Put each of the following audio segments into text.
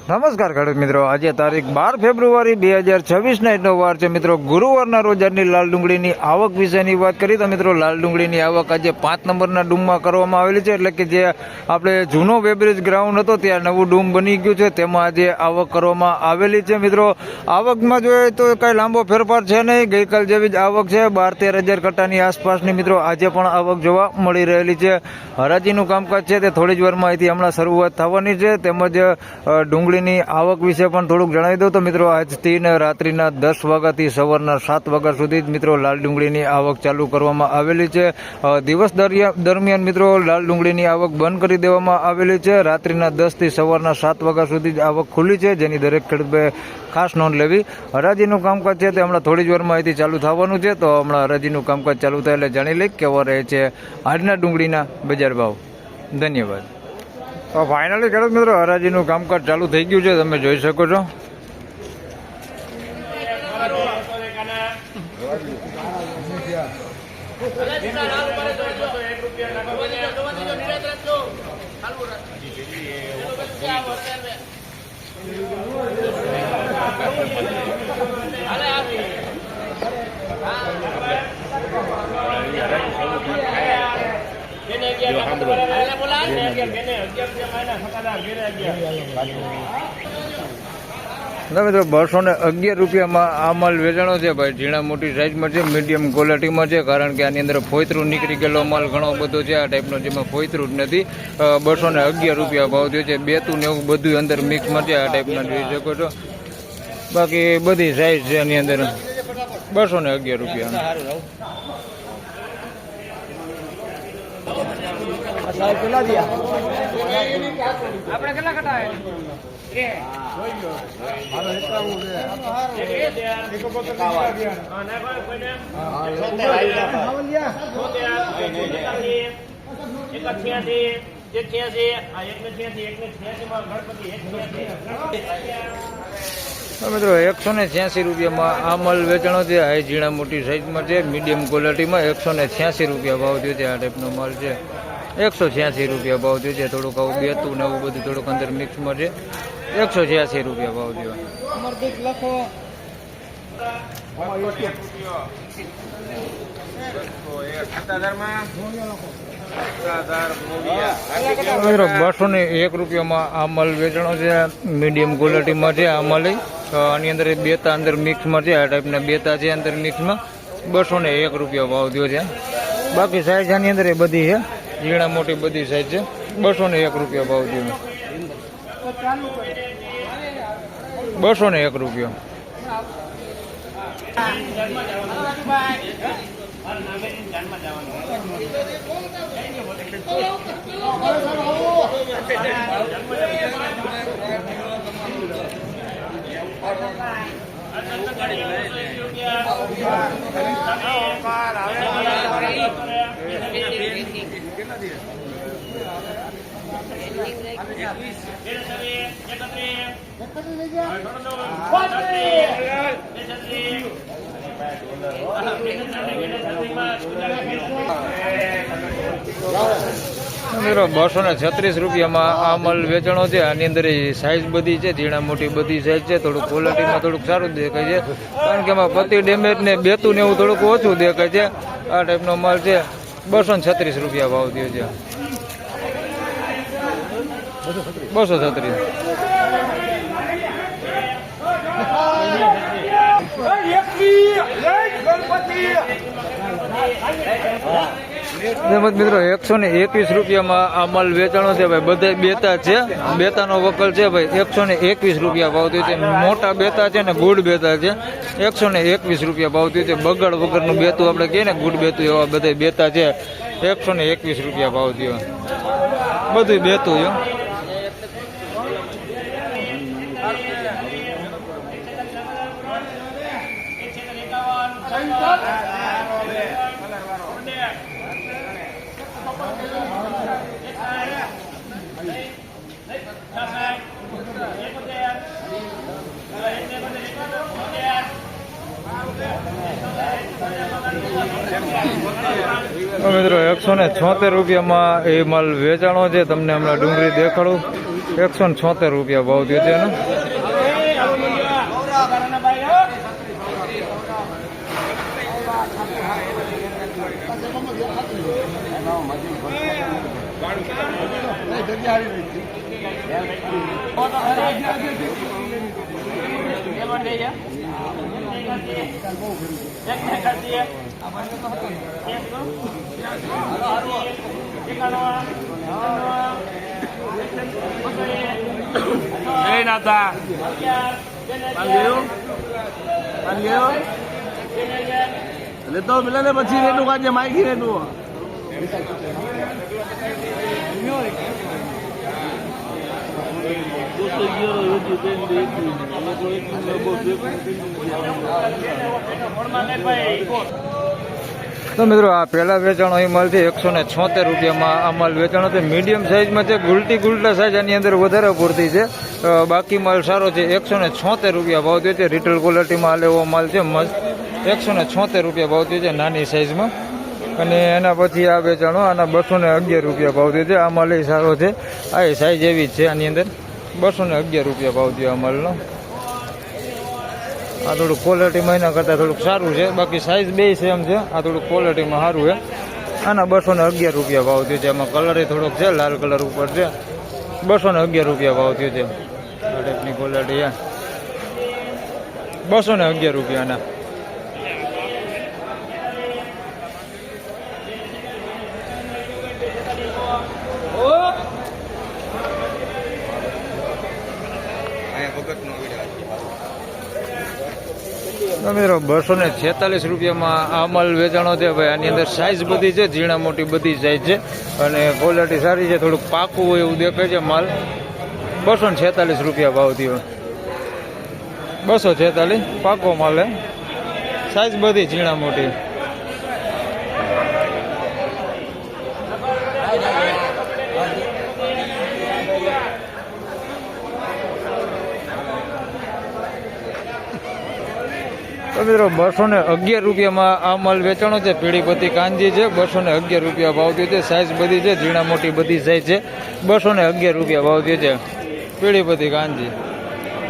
નમસ્કાર ખેડૂત મિત્રો, આજે તારીખ 12 ફેબ્રુઆરી 2026 ના વાર છે મિત્રો. ગુરુવારના રોજ આજની લાલ ડુંગળીની આવક વિશેની વાત કરી તો મિત્રો લાલ ડુંગળીની આવક આજે 5 નંબરના ડૂમમાં કરવામાં આવેલી છે. એટલે કે જે આપણે જૂનો વેબ્રિજ ગ્રાઉન્ડ હતો ત્યાં નવું ડૂમ બની ગયું છે, તેમાં આજે આવક કરવામાં આવેલી છે મિત્રો. આવકમાં જોઈએ તો કઈ લાંબો ફેરફાર છે નહીં, ગઈકાલ જેવી જ આવક છે. 12-13 હજાર કટ્ટાની આસપાસની મિત્રો આજે પણ આવક જોવા મળી રહેલી છે. હરાજીનું કામકાજ છે તે થોડી જ વારમાં અહીંથી હમણાં શરૂઆત થવાની છે. તેમજ ડુંગળીની આવક વિશે પણ થોડુંક જણાવી દઉં તો મિત્રો આજથી રાત્રિના 10 વાગ્યાથી સવારના 7 વાગ્યા સુધી જ મિત્રો લાલ ડુંગળીની આવક ચાલુ કરવામાં આવેલી છે. દિવસ દરમિયાન મિત્રો લાલ ડુંગળીની આવક બંધ કરી દેવામાં આવેલી છે. રાત્રિના 10 થી સવારના 7 વાગ્યા સુધી જ આવક ખુલ્લી છે, જેની દરેક ખેડૂતોએ ખાસ નોંધ લેવી. હરાજીનું કામકાજ છે તે હમણાં થોડી જ વારમાં અહીંથી ચાલુ થવાનું છે, તો હમણાં હરાજીનું કામકાજ ચાલુ થાય એટલે જાણી લઈ કેવા રહે છે આજના ડુંગળીના બજાર ભાવ. ધન્યવાદ. તો ફાઇનલી ખેડૂત મિત્રો હરાજીનું કામકાજ ચાલુ થઈ ગયું છે, તમે જોઈ શકો છો. મિત્રો 211 રૂપિયામાં આ માલ વેચાણો છે ભાઈ. ઝીણા મોટી સાઈઝમાં છે, મીડિયમ ક્વોલિટીમાં છે, કારણ કે આની અંદર ફોયતરું નીકળી ગયેલો માલ ઘણો બધો છે. આ ટાઈપનો જેમાં ફોયતરું જ નથી. 211 રૂપિયા ભાવ થયો છે. બેતું ને એવું બધું અંદર મિક્સમાં છે, આ ટાઈપના જોઈ શકો છો. બાકી બધી સાઈઝ છે આની અંદર. 211 રૂપિયા. આપણે કેટલા કટા મિત્રો 186 રૂપિયામાં આ માલ વેચાણો છે. હાઈ ઝીણા મોટી સાઈઝમાં છે, મીડિયમ ક્વોલિટીમાં 186 રૂપિયા ભાવ થયો છે. આ ટાઈપનો માલ છે. 186 રૂપિયા ભાવ થયો છે. થોડુંક આવું બેતું ને એવું બધું થોડુંક અંદર મિક્સમાં છે. 186 રૂપિયા ભાવ થયો. મિત્રો 201 રૂપિયામાં આ માલ વેચાણો છે. મીડિયમ ક્વોલિટીમાં છે આ માલ. આની અંદર બેતા અંદર મિક્સમાં છે. આ ટાઈપના બેતા છે અંદર મિક્સમાં. 201 રૂપિયા ભાવ થયો છે. બાકી સાઈઝ આની અંદર એ બધી છે, ઝીણા મોટી બધી સાઈઝ છે. 201 રૂપિયા ભાવ થયો. 201 રૂપિયા. મિત્રો 236 રૂપિયામાં આ માલ વેચાણો છે. આની અંદર સાઈઝ બધી છે, ઝીણા મોટી બધી સાઈઝ છે. થોડુંક ક્વોલિટીમાં થોડુંક સારું દેખાય છે, કારણ કે એમાં પતિ ડેમેજ ને બેતું ને એવું થોડુંક ઓછું દેખાય છે. આ ટાઈપનો માલ છે. 236 રૂપિયા ભાવ થયો છે. 236. તેમજ મિત્રો 121 રૂપિયામાં આ માલ વેચાણો છે ભાઈ. બધા બેતા છે, બેતાનો વકલ છે ભાઈ. 121 રૂપિયા ભાવ થયો છે. મોટા બેતા છે ને ગુડ બેતા છે. 121 રૂપિયા ભાવ થયો છે. બગડ વગરનું બેતું આપણે કહીએ ને, ગુડ બેતું, એવા બધા બેતા છે. 121 રૂપિયા ભાવ થયો. બધું બેતું છે. મિત્રો 176 રૂપિયામાં એ માલ વેચાણો છે. તમને હમણાં ડુંગળી દેખાડું. 176 રૂપિયા ભાવ થયો છે એનો. લેતો પેલા ને પછી રેટું કાઢજે માઇકી રેટું તો મિત્રો આ પહેલા વેચાણો એ માલ છે 176 રૂપિયામાં આ માલ વેચાણો છે. મીડિયમ સાઇઝમાં છે. ગુલટા સાઇઝ આની અંદર વધારે પૂરતી છે. બાકી માલ સારો છે. 176 રૂપિયા ભાવ થયો છે. રિટેલ ક્વોલિટીમાં હાલે એવો માલ છે મસ્ત. 176 રૂપિયા ભાવ થયો છે નાની સાઇઝમાં. અને એના પછી આ વેચાણો આના 211 રૂપિયા ભાવ થયો છે. આ માલ એ સારો છે. આ સાઇઝ એવી જ છે આની અંદર. 211 રૂપિયા ભાવ થયો આ માલનો. આ થોડુંક ક્વોલિટીમાં એના કરતાં થોડુંક સારું છે. બાકી સાઇઝ બે સેમ છે. આ થોડુંક ક્વોલિટીમાં સારું છે. આના 211 રૂપિયા ભાવ થયો છે. એમાં કલર થોડોક છે, લાલ કલર ઉપર છે. 211 રૂપિયા ભાવ થયો છે. આ ટાઈપની ક્વોલિટી છે. 211 રૂપિયાના. મિત્રો 246 રૂપિયામાં આ માલ વેચાણો છે ભાઈ. આની અંદર સાઇઝ બધી છે, ઝીણા મોટી બધી સાઇઝ છે અને ક્વોલિટી સારી છે. થોડુંક પાકું હોય એવું દેખાય છે માલ. 246 રૂપિયા ભાવ થયો. 246 પાકો માલ હે. સાઇઝ બધી ઝીણા મોટી. તો મિત્રો 211 રૂપિયામાં આ માલ વેચાણો છે. પીળીપતિ કાંજી છે. 211 રૂપિયા ભાવ થયો છે. સાઇઝ બધી છે, ઝીણા મોટી બધી સાઇઝ છે. 211 રૂપિયા ભાવ થયો છે. પીળીપતિ કાંજી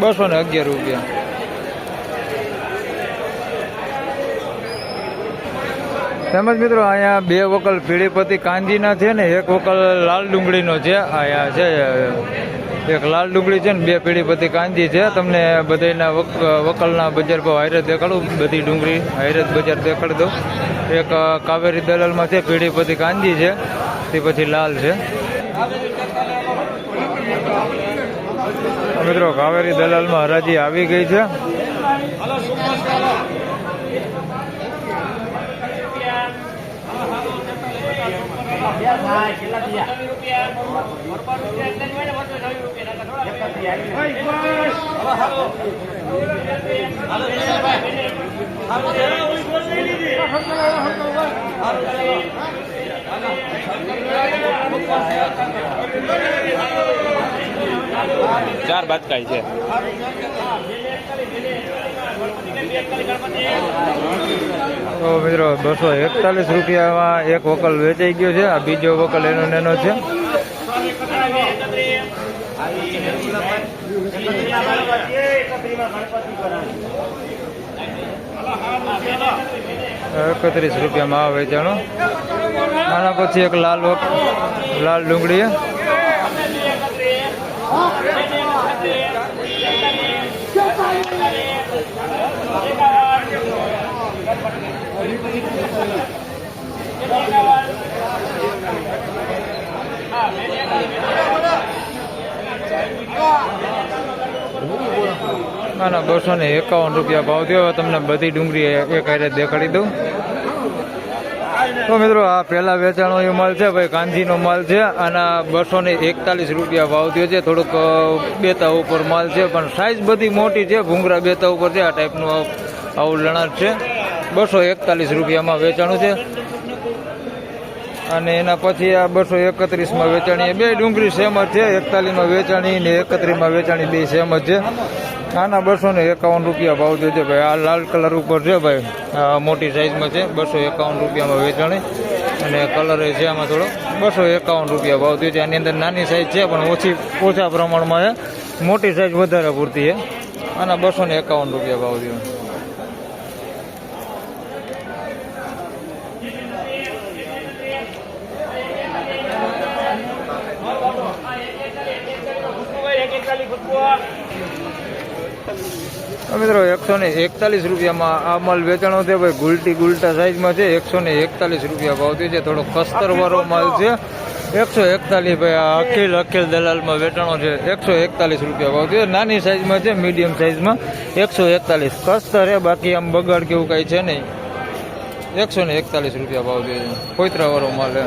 211 રૂપિયા. તેમજ મિત્રો અહીંયા બે વકલ પીળીપતિ કાંજીના છે ને એક વકલ લાલ ડુંગળીનો છે. અહીંયા છે એક લાલ ડુંગળી છે ને બે પીળીપતિ કાંજી છે. તમને બધાના વકલના બજાર ભાવ હાઈરત દેખાડું. બધી ડુંગળી હાઈરત બજાર દેખાડી દઉં. એક કાવેરી દલાલમાં છે પીળીપતિ કાંજી છે, તે પછી લાલ છે. મિત્રો કાવેરી દલાલમાં હરાજી આવી ગઈ છે. ચાર બાદકાઈ છે. તો મિત્રો 241 રૂપિયામાં એક વકલ વેચાઈ ગયો છે. આ બીજો વકલ એનો નેનો છે. 31 રૂપિયામાં આ વેચાણો. આના પછી એક લાલ ડુંગળી. ના 251 રૂપિયા ભાવ થયો. તમને બધી ડુંગળી એક હારે દેખાડી દઉં. તો મિત્રો આ પહેલા વેચાણો એ માલ છે ભાઈ, કાંજીનો માલ છે. આના 241 રૂપિયા ભાવ થયો છે. થોડુંક બેતા ઉપર માલ છે પણ સાઇઝ બધી મોટી છે. ભૂંગરા બેતા ઉપર છે. આ ટાઈપનું આવું લણાટ છે. 241 રૂપિયામાં વેચાણું છે. અને એના પછી આ 231માં વેચાણી. બે ડુંગળી સેમ જ છે. 41માં વેચાણી ને 31માં વેચાણી બે સેમ જ છે. આના 251 રૂપિયા ભાવ થયો છે ભાઈ. આ લાલ કલર ઉપર છે ભાઈ, મોટી સાઈઝમાં છે. 251 રૂપિયામાં વેચાણી. અને કલર છે આમાં થોડો 251 રૂપિયા ભાવ થયો છે. આની અંદર નાની સાઈઝ છે પણ ઓછા પ્રમાણમાં છે, મોટી સાઈઝ વધારે પૂરતી છે. આના 251 રૂપિયા ભાવ થયો. મિત્રો 141 રૂપિયામાં આ માલ વેચાણો છે ભાઈ. ગુલટા સાઈઝમાં છે, 141 રૂપિયા ભાવ થયો છે. થોડો કસ્તર વાળો માલ છે, 141 ભાઈ. આ અખિલ દલાલમાં વેચાણો છે, 141 રૂપિયા ભાવ થયો. નાની સાઈઝમાં છે, મીડિયમ સાઈઝમાં 141 કસ્તર છે, બાકી આમ બગાડ કેવું કાંઈ છે નહીં. 141 રૂપિયા ભાવ થયો છે. કોઈતરા વાળો માલ છે.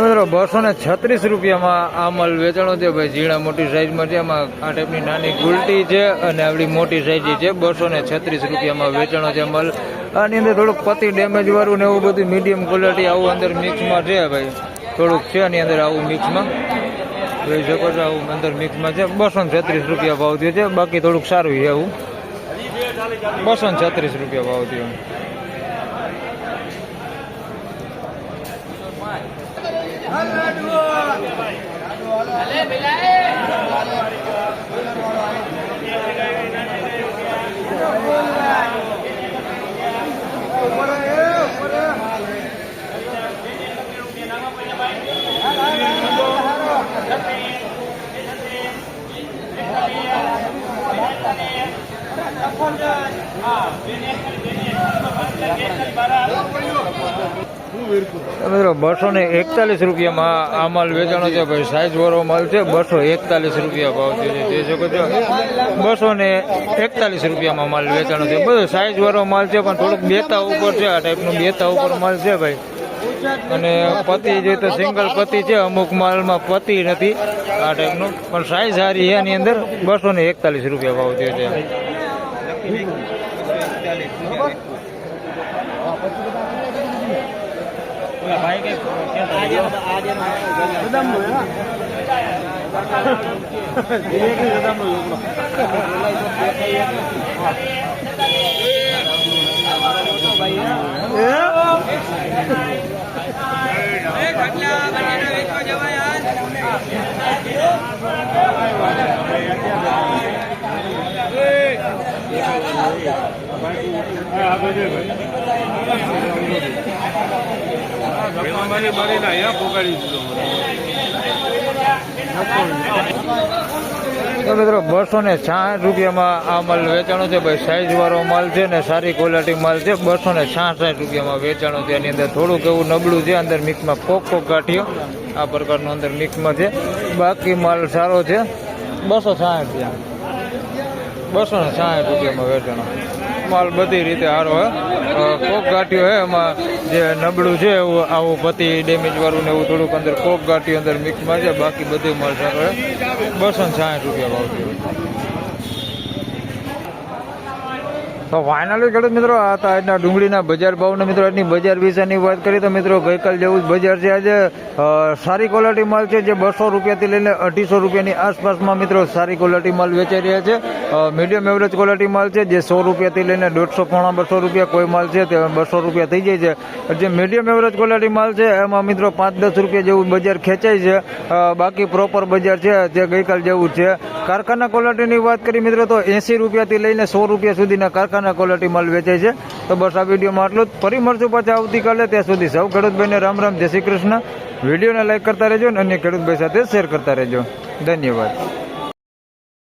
મિત્રો 236 રૂપિયામાં આ માલ વેચાણો છે ભાઈ. ઝીણા મોટી સાઈઝમાં છે, એમાં આ ટાઈપની નાની ગુલટી છે અને આવડી મોટી સાઈઝ છે. 236 રૂપિયામાં વેચાણો છે માલ. આની અંદર થોડુંક પતિ ડેમેજ વાળું ને એવું બધું મીડિયમ ક્વોલિટી આવું અંદર મિક્સમાં છે ભાઈ. થોડુંક છે આની અંદર આવું મિક્સમાં જોઈ શકો છો, આવું અંદર મિક્સમાં છે. 236 રૂપિયા ભાવ થયો છે. બાકી થોડુંક સારું છે આવું. 236 રૂપિયા ભાવ થયો. મિત્રો 241 રૂપિયામાં આ માલ વેચાણો છે ભાઈ. સાઈઝ વાળો માલ છે, 241 રૂપિયા ભાવ થયો છે. જોઈ શકો છો, 241 રૂપિયામાં માલ વેચાણો છે. બધો સાઈઝ વાળો માલ છે પણ થોડુંક બેતા ઉપર છે. આ ટાઈપનું બેતા ઉપર માલ છે ભાઈ. અને પતિ જોઈએ તો સિંગલ પતિ છે, અમુક માલમાં પતિ નથી આ ટાઈપનું, પણ સાઈઝ સારી છે. એની અંદર 241 રૂપિયા ભાવ થયો છે. તો મિત્રો 266 રૂપિયામાં આ માલ વેચાણો છે ભાઈ. સાઈઝ વાળો માલ છે ને સારી ક્વોલિટી માલ છે. 266 રૂપિયામાં વેચાણો છે. એની અંદર થોડુંક એવું નબળું છે, અંદર મિક્સમાં કોક ગાંઠિયો આ પ્રકારનું અંદર મિક્સમાં છે. બાકી માલ સારો છે. 260 રૂપિયામાં વેચાણો માલ બધી રીતે સારો હે. કોક ગાંઠિયો હે, એમાં જે નબળું છે એવું આવું પતિ ડેમેજ વાળું ને એવું થોડુંક અંદર કોક ગાંઠિયો અંદર મિક્સમાં છે. બાકી બધું માલ સારો હે. 260 રૂપિયા ભાવ થયો. તો ફાઇનલી ખેડૂત મિત્રો આ હતા આજના ડુંગળીના બજાર ભાવના. મિત્રો આજની બજાર વિશેની વાત કરીએ તો મિત્રો ગઈકાલ જેવું જ બજાર છે. આજે સારી ક્વોલિટી માલ છે જે 200 રૂપિયાથી લઈને 250 રૂપિયાની આસપાસમાં મિત્રો સારી ક્વોલિટી માલ વેચાઈ રહ્યા છે. મીડિયમ એવરેજ ક્વોલિટી માલ છે જે 100 રૂપિયાથી લઈને 150 પોણા 200 રૂપિયા કોઈ માલ છે તે 200 રૂપિયા થઈ જાય છે. જે મીડિયમ એવરેજ ક્વોલિટી માલ છે એમાં મિત્રો 5-10 રૂપિયા જેવું બજાર ખેંચાય છે. બાકી પ્રોપર બજાર છે જે ગઈકાલ જેવું છે. કારખાના ક્વોલિટીની વાત કરી મિત્રો તો 80 રૂપિયાથી લઈને 100 રૂપિયા સુધીના કારખાના ક્વોલિટી માલ વેચાય છે. તો બસ આ વિડીયોમાં આટલું જ. ફરી મળશું પાછા આવતીકાલે. ત્યાં સુધી સૌ ખેડૂતભાઈને રામ રામ, જય શ્રી કૃષ્ણ. વિડીયોને લાઈક કરતા રહેજો અને અન્ય ખેડૂતભાઈ સાથે શેર કરતા રહેજો. ધન્યવાદ.